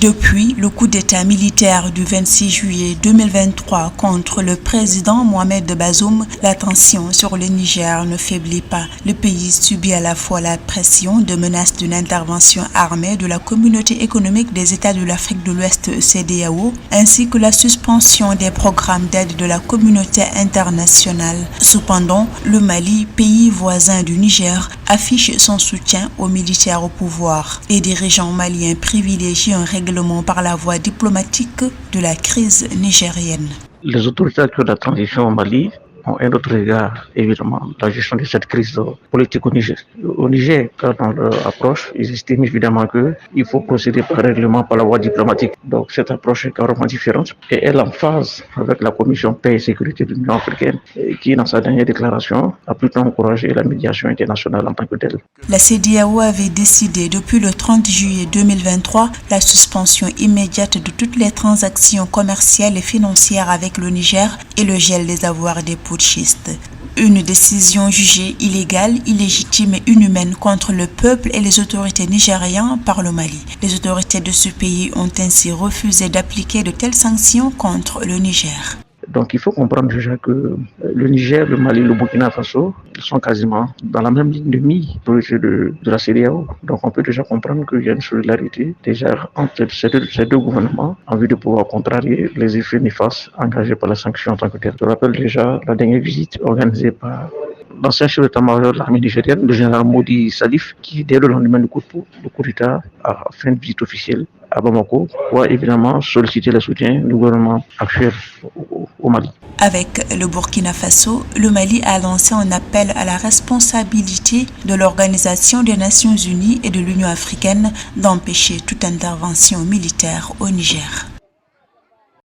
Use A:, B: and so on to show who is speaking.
A: Depuis le coup d'État militaire du 26 juillet 2023 contre le président Mohamed Bazoum, la tension sur le Niger ne faiblit pas. Le pays subit à la fois la pression de menaces d'une intervention armée de la Communauté économique des États de l'Afrique de l'Ouest CEDEAO, ainsi que la suspension des programmes d'aide de la communauté internationale. Cependant, le Mali, pays voisin du Niger, affiche son soutien aux militaires au pouvoir. Les dirigeants maliens privilégient un règlement par la voie diplomatique de la crise nigérienne.
B: Les autorités actuelles de la transition au Mali ont un autre regard, évidemment, la gestion de cette crise politique au Niger. Au Niger, dans leur approche, ils estiment évidemment qu'il faut procéder par règlement, par la voie diplomatique. Donc cette approche est carrément différente et elle est en phase avec la Commission paix et sécurité de l'Union africaine qui, dans sa dernière déclaration, a plutôt encouragé la médiation internationale en tant que telle.
A: La CEDEAO avait décidé depuis le 30 juillet 2023 la suspension immédiate de toutes les transactions commerciales et financières avec le Niger et le gel des avoirs des putschistes. Une décision jugée illégale, illégitime et inhumaine contre le peuple et les autorités nigériennes par le Mali. Les autorités de ce pays ont ainsi refusé d'appliquer de telles sanctions contre le Niger.
B: Donc il faut comprendre déjà que le Niger, le Mali, le Burkina Faso, ils sont quasiment dans la même ligne de mire de la CEDEAO. Donc on peut déjà comprendre qu'il y a une solidarité déjà entre ces deux gouvernements en vue de pouvoir contrarier les effets néfastes engagés par la sanction en tant que telle. Je rappelle déjà la dernière visite organisée par l'ancien chef d'état-major de l'armée nigérienne, le général Modi Salif, qui dès le lendemain du coup d'État a fait une visite officielle à Bamako pour évidemment solliciter le soutien du gouvernement actuel au Mali.
A: Avec le Burkina Faso, le Mali a lancé un appel à la responsabilité de l'Organisation des Nations Unies et de l'Union africaine d'empêcher toute intervention militaire au Niger.